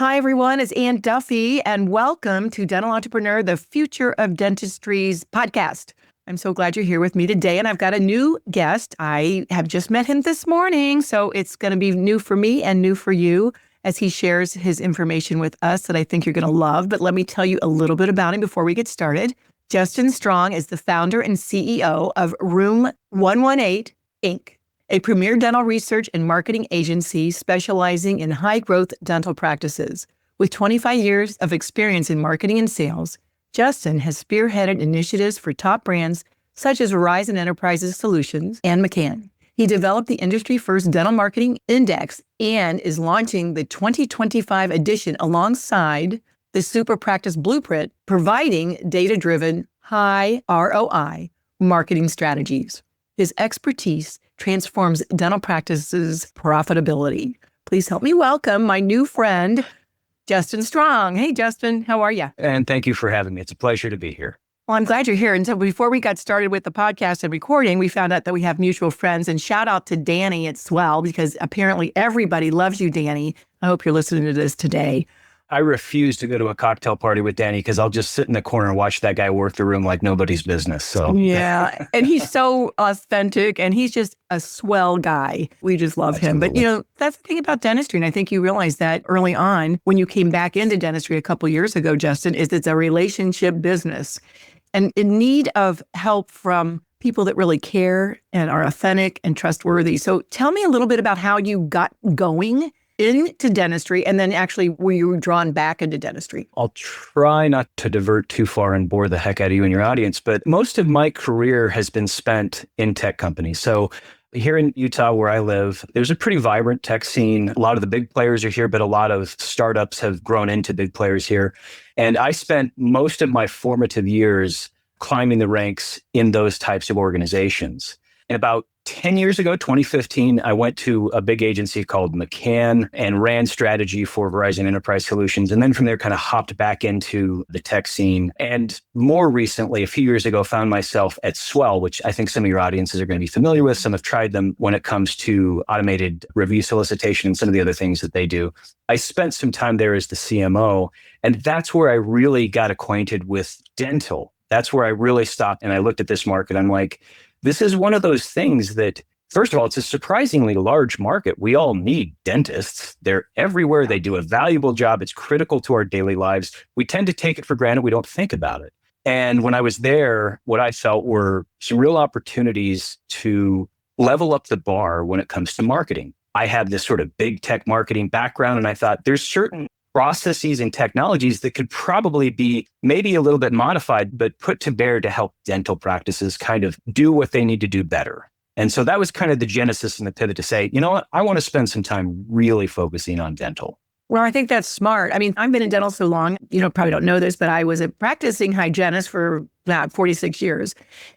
Hi, everyone. It's Ann Duffy, and welcome to Dental Entrepreneur, the Future of Dentistry's podcast. I'm so glad you're here with me today, and I've got a new guest. I have just met him this morning, so it's going to be new for me and new for you as he shares his information with us that I think you're going to love. But let me tell you a little bit about him before we get started. Justin Strong is the founder and CEO of Room 118, Inc., a premier dental research and marketing agency specializing in high-growth dental practices. With 25 years of experience in marketing and sales, Justin has spearheaded initiatives for top brands such as Verizon Enterprises Solutions and McCann. He developed the industry-first dental marketing index and is launching the 2025 edition alongside the Super Practice Blueprint, providing data-driven, high ROI marketing strategies. His expertise transforms dental practices' profitability. Please help me welcome my new friend, Justin Strong. Hey, Justin, how are you? And thank you for having me. It's a pleasure to be here. Well, I'm glad you're here. And so before we got started with the podcast and recording, we found out that we have mutual friends. And shout out to Danny at Swell, because apparently everybody loves you, Danny. I hope you're listening to this today. I refuse to go to a cocktail party with Danny because I'll just sit in the corner and watch that guy work the room like nobody's business. So yeah, and he's so authentic and he's just a swell guy. We just love Absolutely. him. But that's the thing about dentistry. And I think you realized that early on when you came back into dentistry a couple of years ago, Justin, is it's a relationship business and in need of help from people that really care and are authentic and trustworthy. So tell me a little bit about how you got going into dentistry, and then actually were you drawn back into dentistry? I'll try not to divert too far and bore the heck out of you and your audience, but most of my career has been spent in tech companies. So here in Utah, where I live, there's a pretty vibrant tech scene. A lot of the big players are here, but a lot of startups have grown into big players here. And I spent most of my formative years climbing the ranks in those types of organizations. And about 10 years ago, 2015, I went to a big agency called McCann and ran strategy for Verizon Enterprise Solutions. And then from there, kind of hopped back into the tech scene. And more recently, a few years ago, found myself at Swell, which I think some of your audiences are going to be familiar with. Some have tried them when it comes to automated review solicitation and some of the other things that they do. I spent some time there as the CMO, and that's where I really got acquainted with dental. That's where I really stopped and I looked at this market. I'm like, this is one of those things that, first of all, it's a surprisingly large market. We all need dentists. They're everywhere. They do a valuable job. It's critical to our daily lives. We tend to take it for granted. We don't think about it. And when I was there, what I felt were some real opportunities to level up the bar when it comes to marketing. I have this sort of big tech marketing background, and I thought there's certain processes and technologies that could probably be maybe a little bit modified, but put to bear to help dental practices kind of do what they need to do better. And so that was kind of the genesis and the pivot to say, you know what, I want to spend some time really focusing on dental. Well, I think that's smart. I mean, I've been in dental so long, probably don't know this, but I was a practicing hygienist for about 46 years.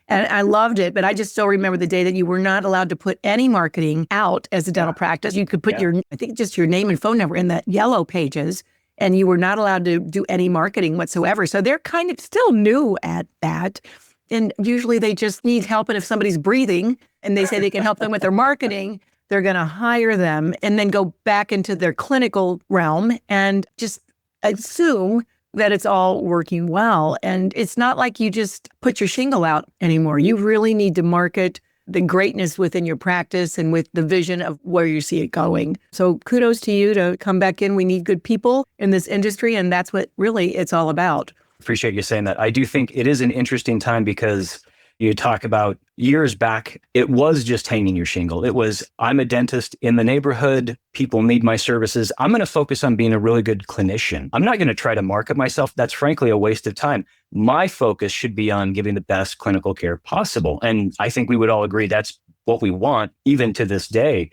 And I loved it, but I just still remember the day that you were not allowed to put any marketing out as a dental practice. You could put I think just your name and phone number in the yellow pages, and you were not allowed to do any marketing whatsoever. So they're kind of still new at that. And usually they just need help. And if somebody's breathing and they say they can help them with their marketing, they're going to hire them and then go back into their clinical realm and just assume that it's all working well. And it's not like you just put your shingle out anymore. You really need to market the greatness within your practice and with the vision of where you see it going. So kudos to you to come back in. We need good people in this industry, and that's what really it's all about. Appreciate you saying that. I do think it is an interesting time because you talk about years back, it was just hanging your shingle. It was, I'm a dentist in the neighborhood. People need my services. I'm going to focus on being a really good clinician. I'm not going to try to market myself. That's frankly a waste of time. My focus should be on giving the best clinical care possible. And I think we would all agree that's what we want, even to this day.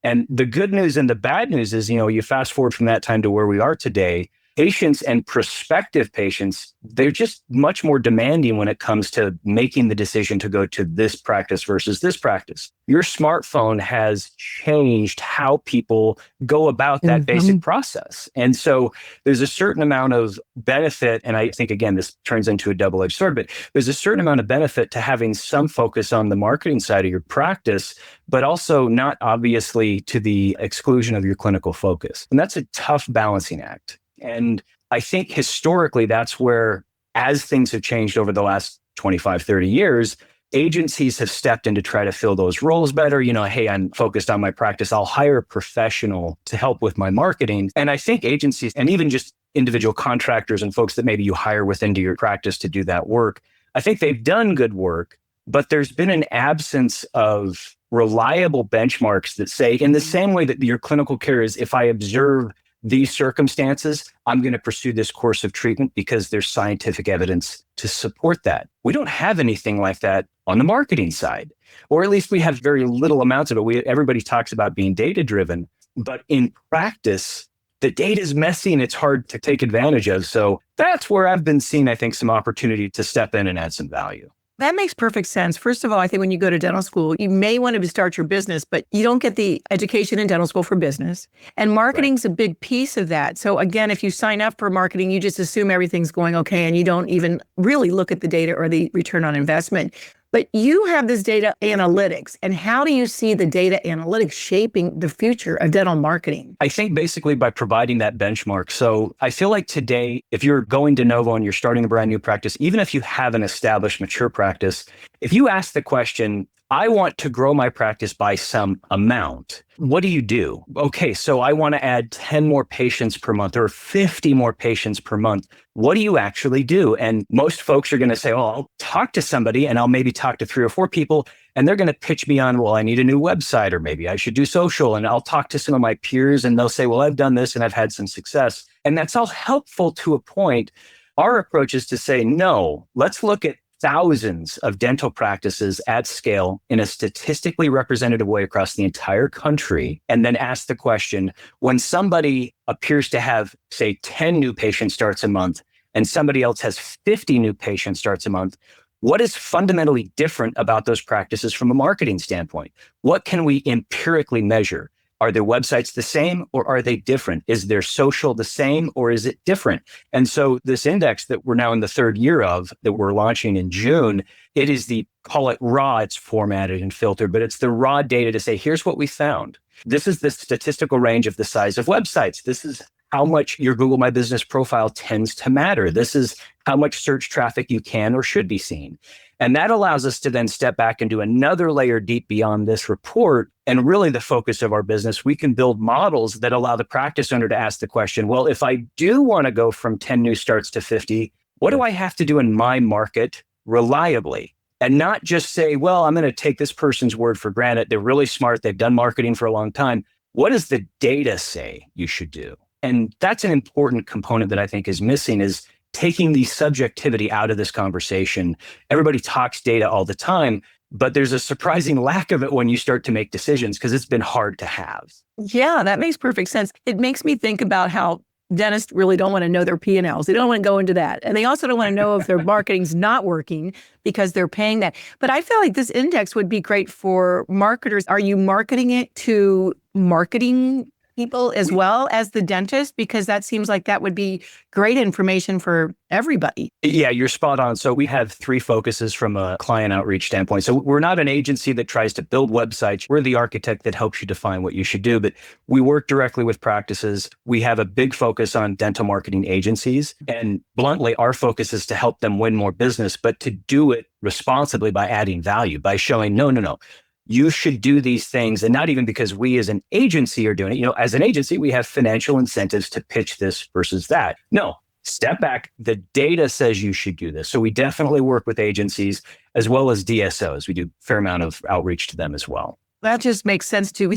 And the good news and the bad news is, you fast forward from that time to where we are today. patients and prospective patients, they're just much more demanding when it comes to making the decision to go to this practice versus this practice. Your smartphone has changed how people go about that basic process. And so there's a certain amount of benefit. And I think, again, this turns into a double-edged sword, but there's a certain amount of benefit to having some focus on the marketing side of your practice, but also not obviously to the exclusion of your clinical focus. And that's a tough balancing act. And I think historically, that's where, as things have changed over the last 25, 30 years, agencies have stepped in to try to fill those roles better. Hey, I'm focused on my practice. I'll hire a professional to help with my marketing. And I think agencies, and even just individual contractors and folks that maybe you hire within your practice to do that work, I think they've done good work, but there's been an absence of reliable benchmarks that say, in the same way that your clinical care is, if I observe these circumstances, I'm going to pursue this course of treatment because there's scientific evidence to support that. We don't have anything like that on the marketing side, or at least we have very little amounts of it. Everybody talks about being data-driven, but in practice, the data is messy and it's hard to take advantage of. So that's where I've been seeing, I think, some opportunity to step in and add some value. That makes perfect sense. First of all, I think when you go to dental school, you may want to start your business, but you don't get the education in dental school for business. And marketing's a big piece of that. So again, if you sign up for marketing, you just assume everything's going okay and you don't even really look at the data or the return on investment. But you have this data analytics. And how do you see the data analytics shaping the future of dental marketing? I think basically by providing that benchmark. So I feel like today, if you're going de novo and you're starting a brand new practice, even if you have an established, mature practice, if you ask the question, I want to grow my practice by some amount, what do you do? Okay, so I want to add 10 more patients per month or 50 more patients per month. What do you actually do? And most folks are going to say, oh, I'll talk to somebody and I'll maybe talk to 3 or 4 people. And they're going to pitch me on, well, I need a new website, or maybe I should do social. And I'll talk to some of my peers and they'll say, well, I've done this and I've had some success. And that's all helpful to a point. Our approach is to say, no, let's look at thousands of dental practices at scale in a statistically representative way across the entire country, and then ask the question, when somebody appears to have, say, 10 new patient starts a month, and somebody else has 50 new patient starts a month, what is fundamentally different about those practices from a marketing standpoint? What can we empirically measure? Are their websites the same or are they different? Is their social the same or is it different? And so this index that we're now in the 3rd year of, that we're launching in June, it is call it raw, it's formatted and filtered, but it's the raw data to say, here's what we found. This is the statistical range of the size of websites. This is how much your Google My Business profile tends to matter. This is how much search traffic you can or should be seeing. And that allows us to then step back and do another layer deep beyond this report. And really the focus of our business, we can build models that allow the practice owner to ask the question, well, if I do want to go from 10 new starts to 50, what do I have to do in my market reliably? And not just say, well, I'm going to take this person's word for granted. They're really smart. They've done marketing for a long time. What does the data say you should do? And that's an important component that I think is missing, is taking the subjectivity out of this conversation. Everybody talks data all the time, but there's a surprising lack of it when you start to make decisions because it's been hard to have. Yeah, that makes perfect sense. It makes me think about how dentists really don't want to know their P&Ls. They don't want to go into that. And they also don't want to know if their marketing's not working because they're paying that. But I feel like this index would be great for marketers. Are you marketing it to marketing people as well as the dentist? Because that seems like that would be great information for everybody. Yeah, you're spot on. So we have 3 focuses from a client outreach standpoint. So we're not an agency that tries to build websites. We're the architect that helps you define what you should do, but we work directly with practices. We have a big focus on dental marketing agencies. And bluntly, our focus is to help them win more business, but to do it responsibly by adding value, by showing, no. You should do these things. And not even because we as an agency are doing it. As an agency, we have financial incentives to pitch this versus that. No, step back. The data says you should do this. So we definitely work with agencies as well as DSOs. We do a fair amount of outreach to them as well. That just makes sense to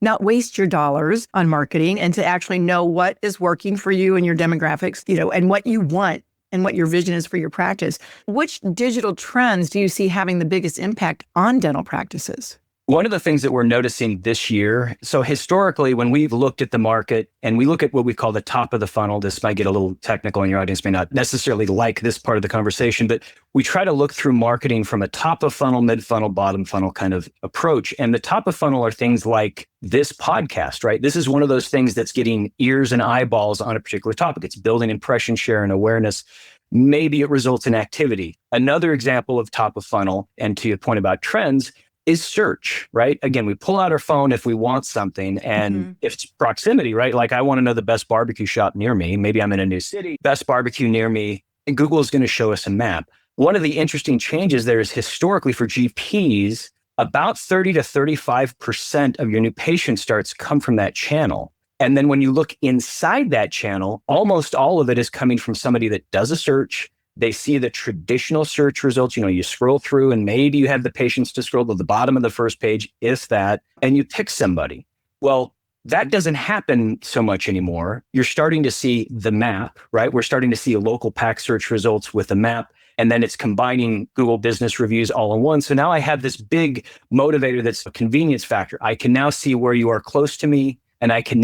not waste your dollars on marketing and to actually know what is working for you and your demographics, and what you want and what your vision is for your practice. Which digital trends do you see having the biggest impact on dental practices? One of the things that we're noticing this year, so historically, when we've looked at the market and we look at what we call the top of the funnel, this might get a little technical and your audience may not necessarily like this part of the conversation, but we try to look through marketing from a top of funnel, mid funnel, bottom funnel kind of approach. And the top of funnel are things like this podcast, right? This is one of those things that's getting ears and eyeballs on a particular topic. It's building impression share and awareness. Maybe it results in activity. Another example of top of funnel, and to your point about trends, is search, right? Again, we pull out our phone if we want something, and if it's proximity, right? Like I want to know the best barbecue shop near me. Maybe I'm in a new city, best barbecue near me, and Google is going to show us a map. One of the interesting changes there is historically for GPs, about 30 to 35% of your new patient starts come from that channel. And then when you look inside that channel, almost all of it is coming from somebody that does a search. They see the traditional search results. You scroll through and maybe you have the patience to scroll to the bottom of the first page, if that, and you pick somebody. Well, that doesn't happen so much anymore. You're starting to see the map, right? We're starting to see local pack search results with a map, and then it's combining Google business reviews all in one. So now I have this big motivator that's a convenience factor. I can now see where you are close to me, and I can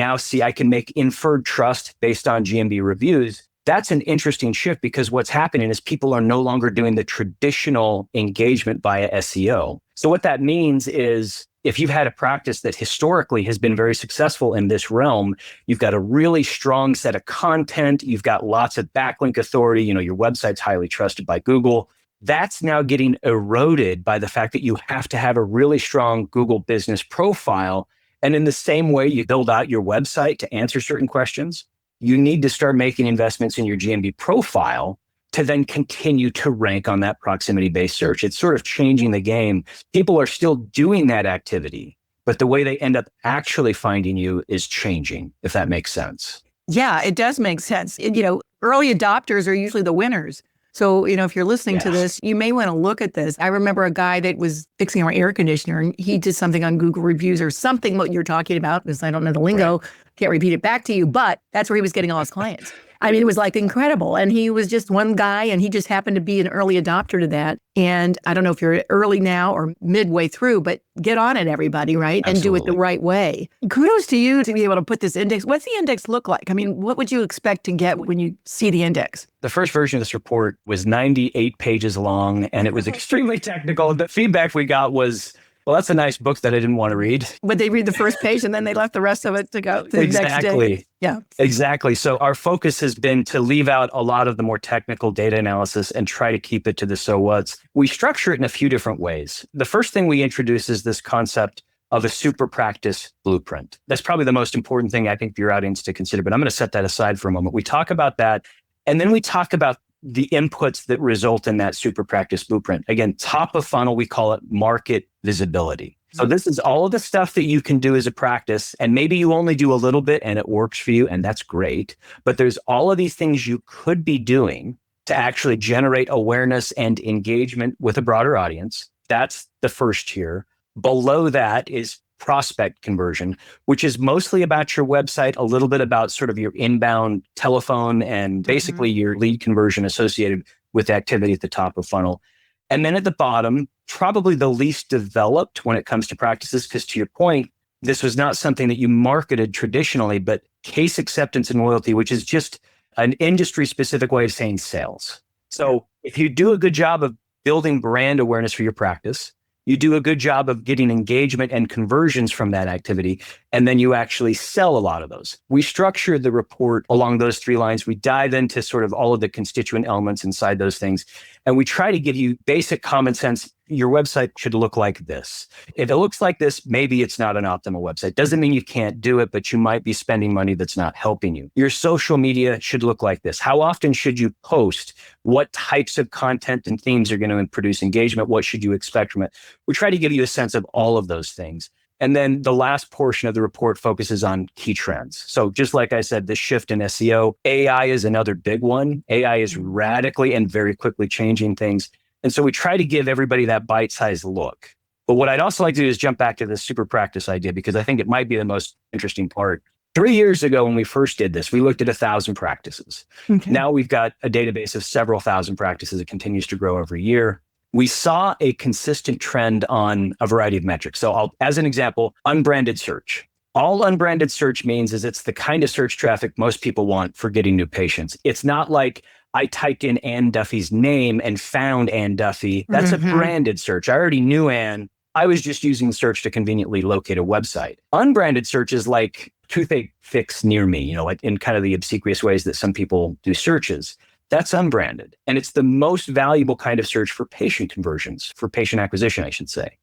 make inferred trust based on GMB reviews. That's an interesting shift because what's happening is people are no longer doing the traditional engagement via SEO. So what that means is if you've had a practice that historically has been very successful in this realm, you've got a really strong set of content, you've got lots of backlink authority, your website's highly trusted by Google. That's now getting eroded by the fact that you have to have a really strong Google business profile. And in the same way you build out your website to answer certain questions, you need to start making investments in your GMB profile to then continue to rank on that proximity-based search. It's sort of changing the game. People are still doing that activity, but the way they end up actually finding you is changing, if that makes sense. Yeah, it does make sense. Early adopters are usually the winners. So, if you're listening to this, you may want to look at this. I remember a guy that was fixing our air conditioner and he did something on Google reviews or something what you're talking about, because I don't know the lingo, can't repeat it back to you, but that's where he was getting all his clients. I mean, it was like incredible. And he was just one guy and he just happened to be an early adopter to that. And I don't know if you're early now or midway through, but get on it, everybody, right? Absolutely. And do it the right way. Kudos to you to be able to put this index. What's the index look like? I mean, what would you expect to get when you see the index? The first version of this report was 98 pages long and it was extremely technical. The feedback we got was, well, that's a nice book that I didn't want to read. But they read the first page and then they left the rest of it to go to the next day. Yeah. Exactly. So our focus has been to leave out a lot of the more technical data analysis and try to keep it to the so what's. We structure it in a few different ways. The first thing we introduce is this concept of a super practice blueprint. That's probably the most important thing I think for your audience to consider, but I'm going to set that aside for a moment. We talk about that, and then we talk about the inputs that result in that super practice blueprint. Again, top of funnel, we call it market visibility. So this is all of the stuff that you can do as a practice, and maybe you only do a little bit and it works for you, and that's great. But there's all of these things you could be doing to actually generate awareness and engagement with a broader audience. That's the first tier. Below that is prospect conversion, which is mostly about your website, a little bit about sort of your inbound telephone and basically your lead conversion associated with activity at the top of funnel. And then at the bottom, probably the least developed when it comes to practices, because to your point, this was not something that you marketed traditionally, but case acceptance and loyalty, which is just an industry specific way of saying sales. So if you do a good job of building brand awareness for your practice, you do a good job of getting engagement and conversions from that activity, and then you actually sell a lot of those. We structure the report along those three lines. We dive into sort of all of the constituent elements inside those things, and we try to give you basic common sense. Your website should look like this. If it looks like this, maybe it's not an optimal website. Doesn't mean you can't do it, but you might be spending money that's not helping you. Your social media should look like this. How often should you post? What types of content and themes are going to produce engagement? What should you expect from it? We try to give you a sense of all of those things. And then the last portion of the report focuses on key trends. So just like I said, the shift in SEO, AI is another big one. AI is radically and very quickly changing things. And so we try to give everybody that bite-sized look. But what I'd also like to do is jump back to the super practice idea, because I think it might be the most interesting part. 3 years ago, when we first did this, we looked at 1,000 practices. Okay. Now we've got a database of several thousand practices. It continues to grow every year. we saw a consistent trend on a variety of metrics. So as an example, unbranded search. All unbranded search means is it's the kind of search traffic most people want for getting new patients. It's not like I typed in Ann Duffy's name and found Ann Duffy. That's a branded search. I already knew Ann. I was just using search to conveniently locate a website. Unbranded search is like toothache fix near me, like in kind of the obsequious ways that some people do searches. That's unbranded. And it's the most valuable kind of search for patient conversions, for patient acquisition, I should say.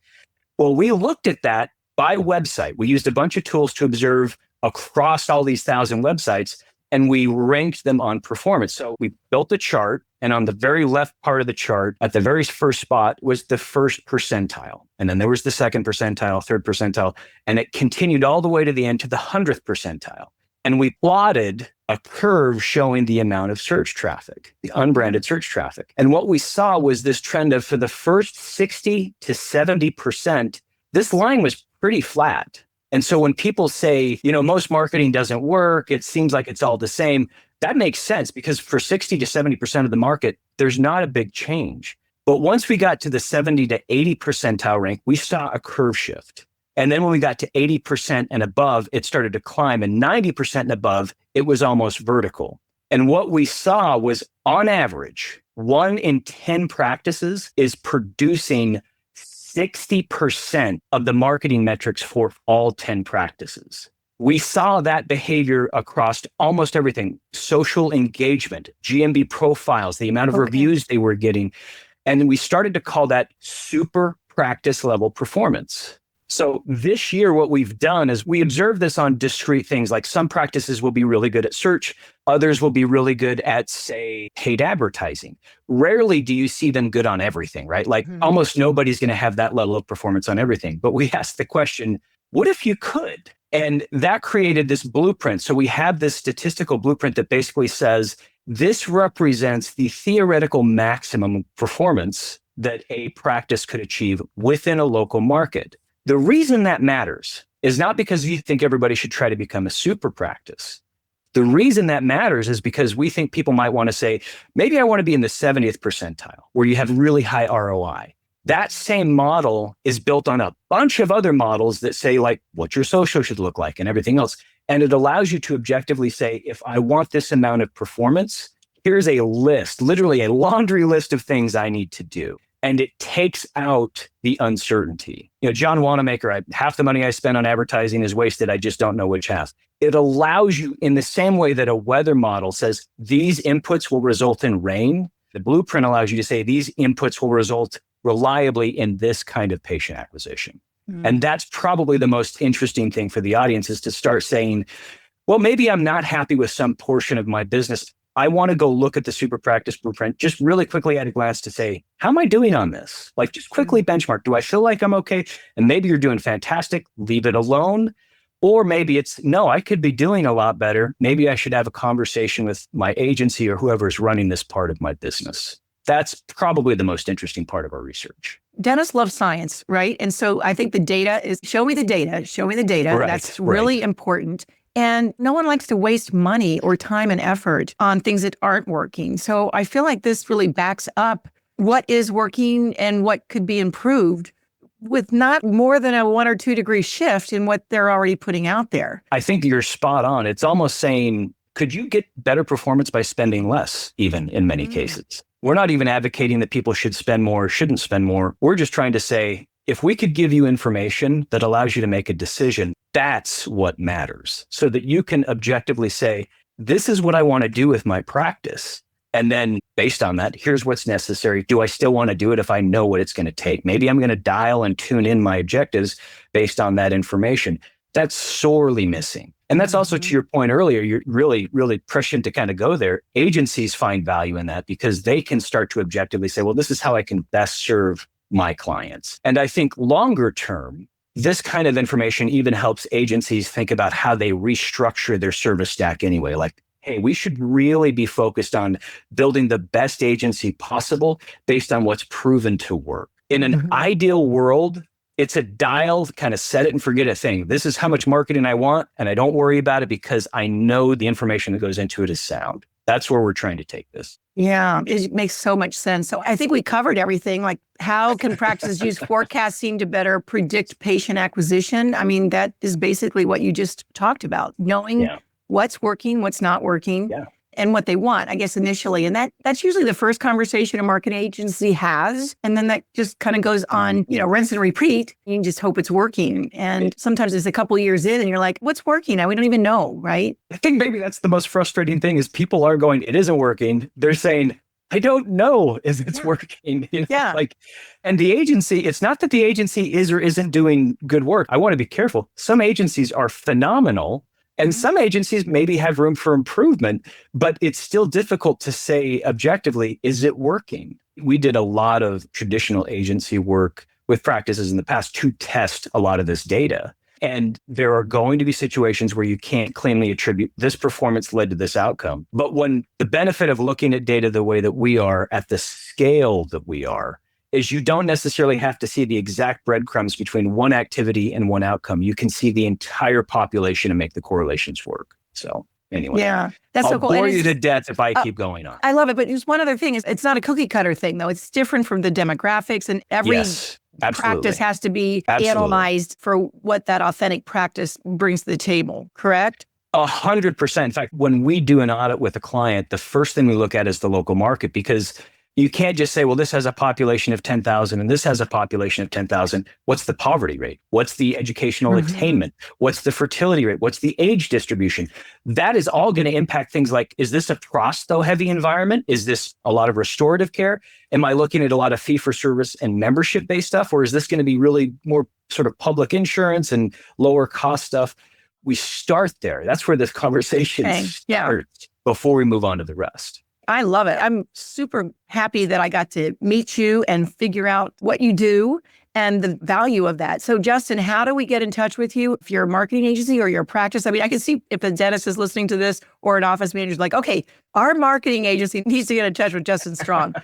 Well, we looked at that by website. We used a bunch of tools to observe across all these 1,000 websites, and we ranked them on performance. So we built a chart, and on the very left part of the chart, at the very first spot was the first percentile. And then there was the second percentile, third percentile, and it continued all the way to the end to the 100th percentile. And we plotted a curve showing the amount of search traffic, the unbranded search traffic. And what we saw was this trend of for the first 60 to 70%, this line was pretty flat. And so when people say, most marketing doesn't work, it seems like it's all the same, that makes sense because for 60 to 70% of the market, there's not a big change. But once we got to the 70 to 80 percentile rank, we saw a curve shift. And then when we got to 80% and above, it started to climb, and 90% and above, it was almost vertical. And what we saw was, on average, 1 in 10 practices is producing 60% of the marketing metrics for all 10 practices. We saw that behavior across almost everything: social engagement, GMB profiles, the amount of reviews they were getting. And we started to call that super practice level performance. So this year, what we've done is we observe this on discrete things, like some practices will be really good at search. Others will be really good at, say, paid advertising. Rarely do you see them good on everything, right? Like almost nobody's going to have that level of performance on everything. But we asked the question, what if you could? And that created this blueprint. So we have this statistical blueprint that basically says this represents the theoretical maximum performance that a practice could achieve within a local market. The reason that matters is not because you think everybody should try to become a super practice. The reason that matters is because we think people might want to say, maybe I want to be in the 70th percentile, where you have really high ROI. That same model is built on a bunch of other models that say, like, what your social should look like and everything else. And it allows you to objectively say, if I want this amount of performance, here's a list, literally a laundry list of things I need to do. And it takes out the uncertainty. John Wanamaker, half the money I spend on advertising is wasted. I just don't know which half. It allows you, in the same way that a weather model says these inputs will result in rain, the blueprint allows you to say these inputs will result reliably in this kind of patient acquisition. And that's probably the most interesting thing for the audience, is to start saying, well, maybe I'm not happy with some portion of my business. I want to go look at the super practice blueprint just really quickly at a glance to say, how am I doing on this? Like, just quickly benchmark. Do I feel like I'm okay? And maybe you're doing fantastic. Leave it alone. Or maybe it's, no, I could be doing a lot better. Maybe I should have a conversation with my agency or whoever's running this part of my business. That's probably the most interesting part of our research. Dentists love science, right? And so I think the data is, show me the data. Right, That's really important. And no one likes to waste money or time and effort on things that aren't working. So I feel like this really backs up what is working and what could be improved with not more than a 1 or 2 degree shift in what they're already putting out there. I think you're spot on. It's almost saying, could you get better performance by spending less, even in many cases? We're not even advocating that people should spend more, shouldn't spend more. We're just trying to say, if we could give you information that allows you to make a decision, that's what matters, so that you can objectively say, this is what I want to do with my practice. And then based on that, here's what's necessary. Do I still want to do it if I know what it's going to take? Maybe I'm going to dial and tune in my objectives based on that information. That's sorely missing. And that's also, to your point earlier, you're really, really prescient to kind of go there. Agencies find value in that because they can start to objectively say, well, this is how I can best serve my clients. And I think longer term, this kind of information even helps agencies think about how they restructure their service stack anyway. Like, hey, we should really be focused on building the best agency possible based on what's proven to work. In an ideal world, it's a dial, kind of set it and forget it thing. This is how much marketing I want, and I don't worry about it because I know the information that goes into it is sound. That's where we're trying to take this. Yeah, it makes so much sense. So I think we covered everything. Like, how can practices use forecasting to better predict patient acquisition? I mean, that is basically what you just talked about, knowing what's working, what's not working, and what they want, I guess, initially. And that's usually the first conversation a marketing agency has. And then that just kind of goes on, rinse and repeat. You just hope it's working. And sometimes it's a couple of years in and you're like, what's working? Now we don't even know, right? I think maybe that's the most frustrating thing is people are going, it isn't working. They're saying, I don't know if it's working. And the agency, it's not that the agency is or isn't doing good work. I want to be careful. Some agencies are phenomenal. And some agencies maybe have room for improvement, but it's still difficult to say objectively, is it working? We did a lot of traditional agency work with practices in the past to test a lot of this data. And there are going to be situations where you can't cleanly attribute this performance led to this outcome. But when the benefit of looking at data the way that we are at the scale that we are, is you don't necessarily have to see the exact breadcrumbs between one activity and one outcome. You can see the entire population and make the correlations work. So anyway, that's so cool. I'll bore you to death if I keep going on. I love it. But just one other thing is it's not a cookie cutter thing, though. It's different from the demographics, and every practice has to be analyzed for what that authentic practice brings to the table, correct? 100%. In fact, when we do an audit with a client, the first thing we look at is the local market, because you can't just say, well, this has a population of 10,000 and this has a population of 10,000. What's the poverty rate? What's the educational attainment? What's the fertility rate? What's the age distribution? That is all going to impact things like, is this a prosto-heavy environment? Is this a lot of restorative care? Am I looking at a lot of fee-for-service and membership-based stuff? Or is this going to be really more sort of public insurance and lower cost stuff? We start there. That's where this conversation starts before we move on to the rest. I love it. I'm super happy that I got to meet you and figure out what you do and the value of that. So Justin, how do we get in touch with you? If you're a marketing agency or your practice, I mean, I can see if a dentist is listening to this or an office manager's like, okay, our marketing agency needs to get in touch with Justin Strong,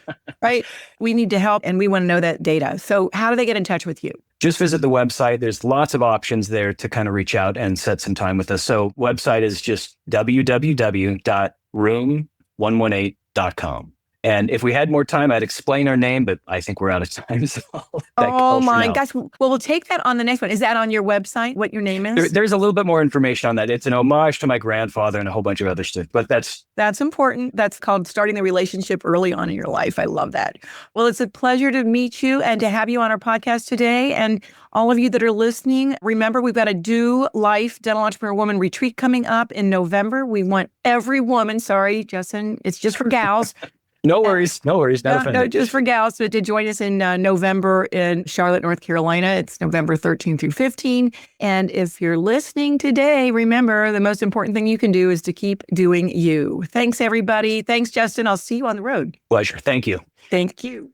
right? We need to help and we want to know that data. So how do they get in touch with you? Just visit the website. There's lots of options there to kind of reach out and set some time with us. So website is just www.room118.com. And if we had more time, I'd explain our name, but I think we're out of time. So oh my gosh. Well, we'll take that on the next one. Is that on your website, what your name is? There's a little bit more information on that. It's an homage to my grandfather and a whole bunch of other stuff, but that's important. That's called starting the relationship early on in your life. I love that. Well, it's a pleasure to meet you and to have you on our podcast today. And all of you that are listening, remember, we've got a Do Life Dental Entrepreneur Woman Retreat coming up in November. We want every woman, sorry, Justin, it's just for gals. No worries. Not offended. No, just for gals to join us in November in Charlotte, North Carolina. It's November 13 through 15. And if you're listening today, remember, the most important thing you can do is to keep doing you. Thanks, everybody. Thanks, Justin. I'll see you on the road. Pleasure. Thank you. Thank you.